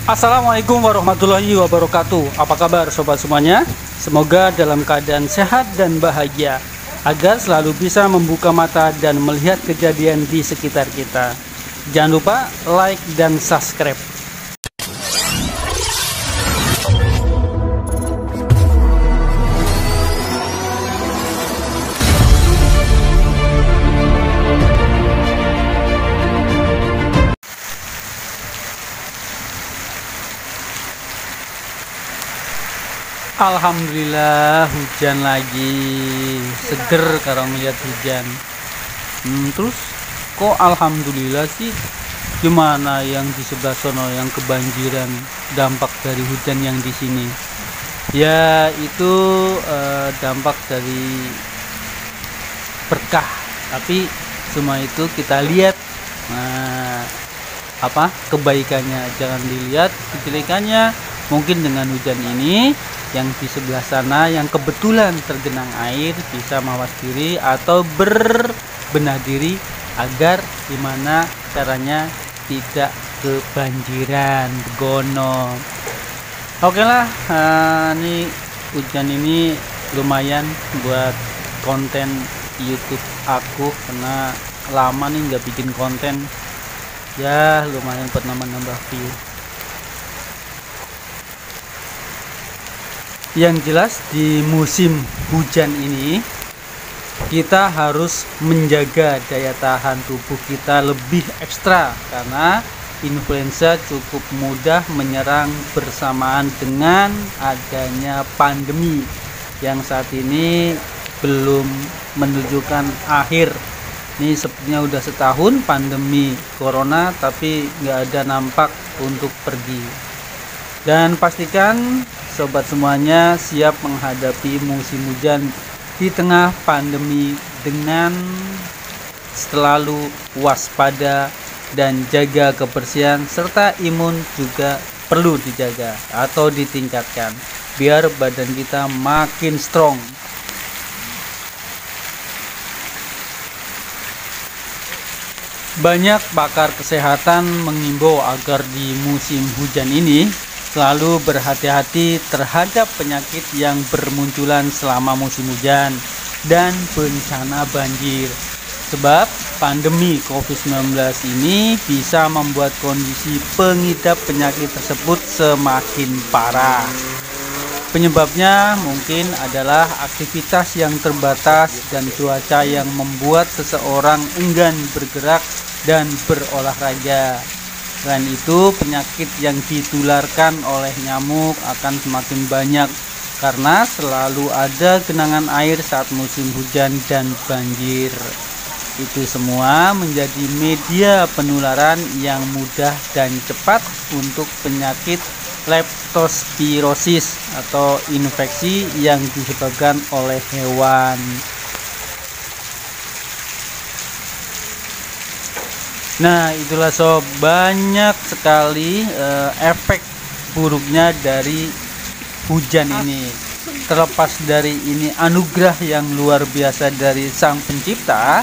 Assalamualaikum warahmatullahi wabarakatuh. Apa kabar sobat semuanya? Semoga dalam keadaan sehat dan bahagia, agar selalu bisa membuka mata dan melihat kejadian di sekitar kita. Jangan lupa like dan subscribe. Alhamdulillah hujan lagi, seger kalau melihat hujan. Terus kok alhamdulillah sih? Gimana yang di sebelah sono yang kebanjiran dampak dari hujan yang di sini? Ya itu dampak dari berkah. Tapi semua itu kita lihat kebaikannya, jangan dilihat kejelekannya. Mungkin dengan hujan ini yang di sebelah sana yang kebetulan tergenang air bisa mawas diri atau berbenah diri agar gimana caranya tidak kebanjiran begono. Oke lah, ini hujan ini lumayan buat konten YouTube aku karena lama nih nggak bikin konten. Ya lumayan buat nambah view. Yang jelas di musim hujan ini kita harus menjaga daya tahan tubuh kita lebih ekstra karena influenza cukup mudah menyerang bersamaan dengan adanya pandemi yang saat ini belum menunjukkan akhir. Ini sepertinya udah setahun pandemi corona tapi nggak ada nampak untuk pergi. Dan pastikan sobat semuanya siap menghadapi musim hujan di tengah pandemi dengan selalu waspada dan jaga kebersihan serta imun juga perlu dijaga atau ditingkatkan biar badan kita makin strong. Banyak pakar kesehatan mengimbau agar di musim hujan ini selalu berhati-hati terhadap penyakit yang bermunculan selama musim hujan dan bencana banjir. Sebab pandemi COVID-19 ini bisa membuat kondisi pengidap penyakit tersebut semakin parah. Penyebabnya mungkin adalah aktivitas yang terbatas dan cuaca yang membuat seseorang enggan bergerak dan berolahraga. Selain itu, penyakit yang ditularkan oleh nyamuk akan semakin banyak karena selalu ada genangan air saat musim hujan dan banjir. Itu semua menjadi media penularan yang mudah dan cepat untuk penyakit leptospirosis atau infeksi yang disebabkan oleh hewan. Nah itulah sob, banyak sekali efek buruknya dari hujan ini. Terlepas dari ini anugerah yang luar biasa dari Sang Pencipta,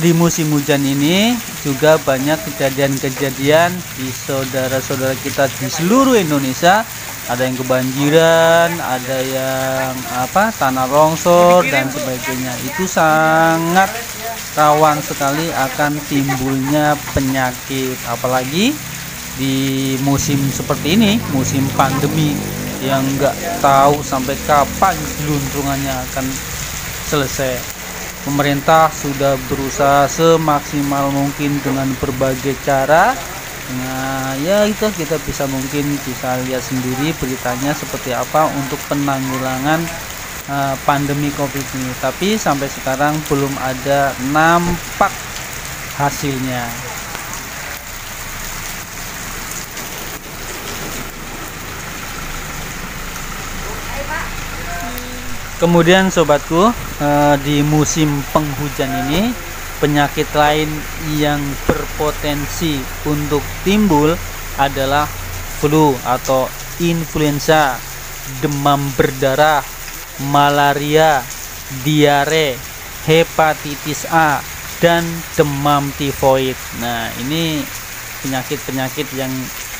di musim hujan ini juga banyak kejadian-kejadian di saudara-saudara kita di seluruh Indonesia. Ada yang kebanjiran, ada yang tanah longsor dan sebagainya. Itu sangat rawan sekali akan timbulnya penyakit, apalagi di musim seperti ini, musim pandemi yang nggak tahu sampai kapan geluntungannya akan selesai. Pemerintah sudah berusaha semaksimal mungkin dengan berbagai cara. Nah ya itu kita bisa lihat sendiri beritanya seperti apa untuk penanggulangan pandemi COVID ini, tapi sampai sekarang belum ada nampak hasilnya. Kemudian sobatku, di musim penghujan ini penyakit lain yang berpotensi untuk timbul adalah flu atau influenza, demam berdarah, malaria, diare, hepatitis A, dan demam tifoid. Nah, ini penyakit-penyakit yang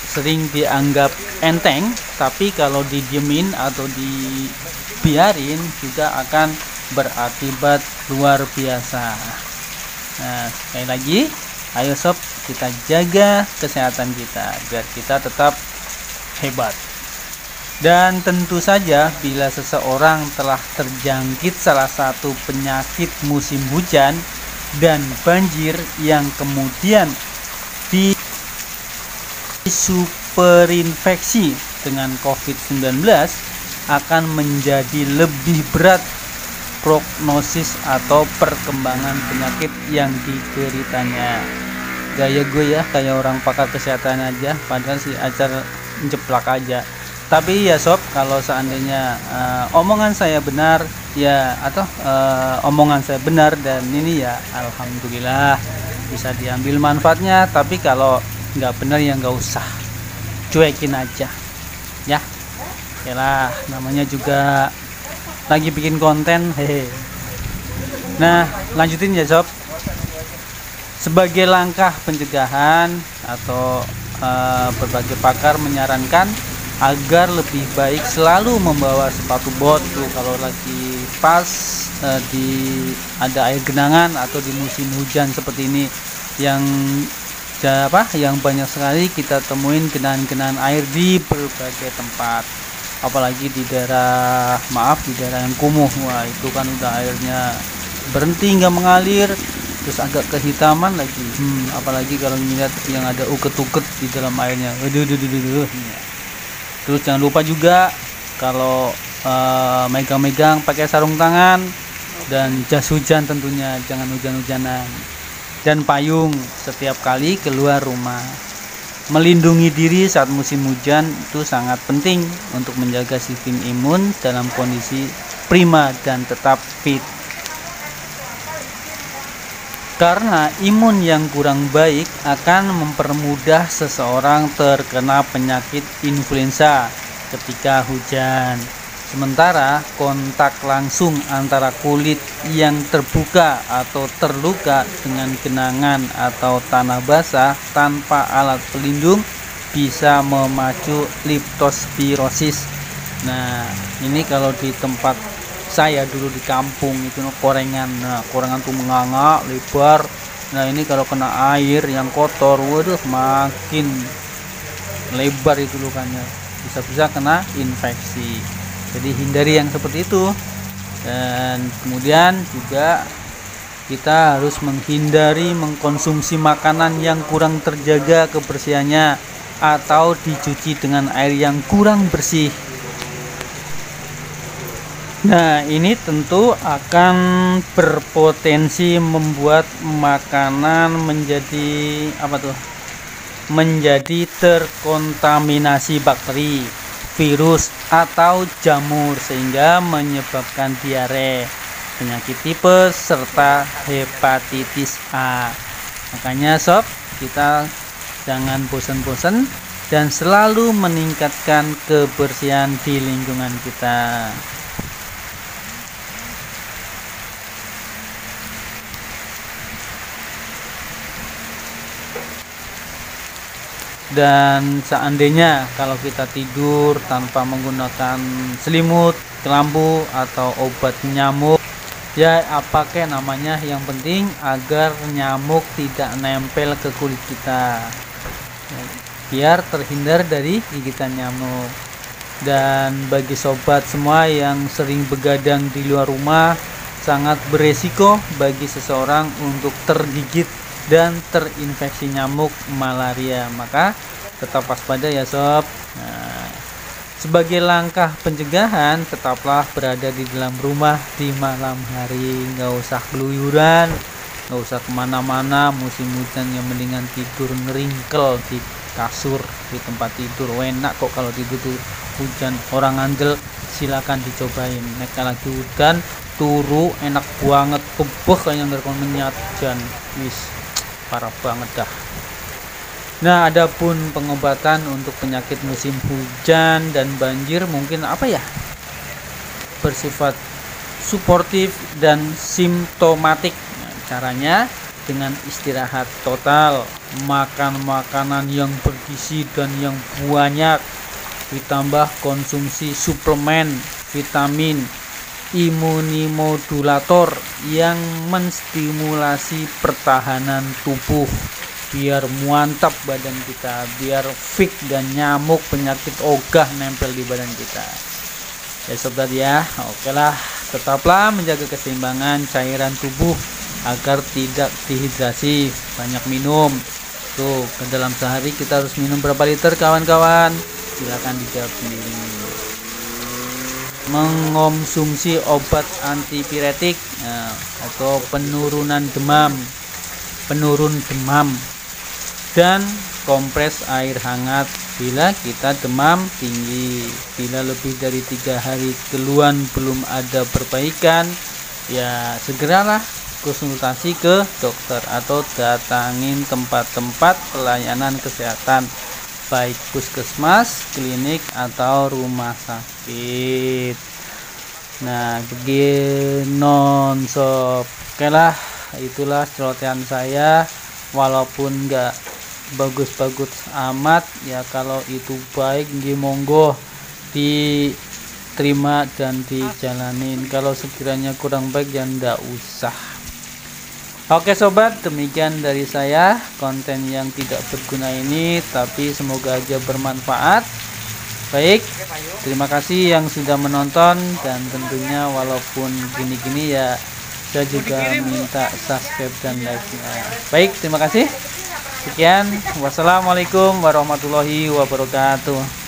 sering dianggap enteng, tapi kalau didiemin atau dibiarin juga akan berakibat luar biasa. Nah, sekali lagi, ayo sob, kita jaga kesehatan kita biar kita tetap hebat. Dan tentu saja bila seseorang telah terjangkit salah satu penyakit musim hujan dan banjir yang kemudian superinfeksi dengan COVID-19, akan menjadi lebih berat prognosis atau perkembangan penyakit yang dideritanya. Gaya gue ya kayak orang pakar kesehatan aja, padahal si acar jeplak aja. Tapi ya sob, kalau seandainya omongan saya benar ya, atau omongan saya benar dan ini ya alhamdulillah bisa diambil manfaatnya. Tapi kalau nggak benar ya nggak usah, cuekin aja ya. Yalah, namanya juga lagi bikin konten, hehe. Nah, lanjutin ya sob. Sebagai langkah pencegahan atau berbagai pakar menyarankan agar lebih baik selalu membawa sepatu bot tuh kalau lagi pas ada air genangan atau di musim hujan seperti ini yang banyak sekali kita temuin genangan air di berbagai tempat, apalagi di daerah yang kumuh. Wah, itu kan udah airnya berhenti nggak mengalir, terus agak kehitaman lagi. Apalagi kalau melihat yang ada uket-uket di dalam airnya. Waduh. Terus jangan lupa juga kalau megang-megang pakai sarung tangan dan jas hujan, tentunya jangan hujan-hujanan, dan payung setiap kali keluar rumah. Melindungi diri saat musim hujan itu sangat penting untuk menjaga sistem imun dalam kondisi prima dan tetap fit. Karena imun yang kurang baik akan mempermudah seseorang terkena penyakit influenza ketika hujan. Sementara kontak langsung antara kulit yang terbuka atau terluka dengan genangan atau tanah basah tanpa alat pelindung bisa memacu leptospirosis. Nah, ini kalau di tempat saya dulu di kampung itu korengan. Nah, korengan tuh menganga lebar. Nah, ini kalau kena air yang kotor, waduh, makin lebar itu lukanya, bisa-bisa kena infeksi. Jadi hindari yang seperti itu. Dan kemudian juga kita harus menghindari mengkonsumsi makanan yang kurang terjaga kebersihannya atau dicuci dengan air yang kurang bersih. Nah, ini tentu akan berpotensi membuat makanan menjadi terkontaminasi bakteri, virus atau jamur sehingga menyebabkan diare, penyakit tipes serta hepatitis A. Makanya sob, kita jangan bosan-bosan dan selalu meningkatkan kebersihan di lingkungan kita. Dan seandainya kalau kita tidur tanpa menggunakan selimut, kelambu atau obat nyamuk, ya pakai namanya, yang penting agar nyamuk tidak nempel ke kulit kita, biar terhindar dari gigitan nyamuk. Dan bagi sobat semua yang sering begadang di luar rumah, sangat beresiko bagi seseorang untuk tergigit dan terinfeksi nyamuk malaria. Maka tetap waspada ya sob. Nah, sebagai langkah pencegahan, tetaplah berada di dalam rumah di malam hari, nggak usah keluyuran, nggak usah kemana-mana musim hujan. Yang mendingan tidur ngeringkel di kasur di tempat tidur. Enak kok kalau tidur tuh hujan. Orang ngandel silakan dicobain. Nek lagi hujan turu enak banget, kebeh kayak ngerkon menyat jan wis parah banget dah. Nah, adapun pengobatan untuk penyakit musim hujan dan banjir mungkin bersifat suportif dan simptomatik. Nah, caranya dengan istirahat total, makan makanan yang bergizi gizi dan yang banyak, ditambah konsumsi suplemen, vitamin, imunimodulator yang menstimulasi pertahanan tubuh biar mantap badan kita, biar fit dan nyamuk penyakit ogah nempel di badan kita. Ya sobat ya, oke lah, tetaplah menjaga keseimbangan cairan tubuh agar tidak dehidrasi. Banyak minum tuh, ke dalam sehari kita harus minum berapa liter kawan-kawan? Silahkan dijawab sendiri. Mengonsumsi obat antipiretik atau penurun demam dan kompres air hangat bila kita demam tinggi. Bila lebih dari 3 hari keluhan belum ada perbaikan, ya segeralah konsultasi ke dokter atau datangin tempat-tempat pelayanan kesehatan, baik puskesmas, klinik, atau rumah sakit. Nah, begini non-sob. Oke lah, itulah celotehan saya. Walaupun nggak bagus-bagus amat, ya kalau itu baik, monggo diterima dan dijalanin. Kalau sekiranya kurang baik, ya ndak usah. Oke sobat, demikian dari saya konten yang tidak berguna ini, tapi semoga aja bermanfaat. Baik, terima kasih yang sudah menonton, dan tentunya walaupun gini-gini ya saya juga minta subscribe dan like-nya. Baik, terima kasih. Sekian, wassalamualaikum warahmatullahi wabarakatuh.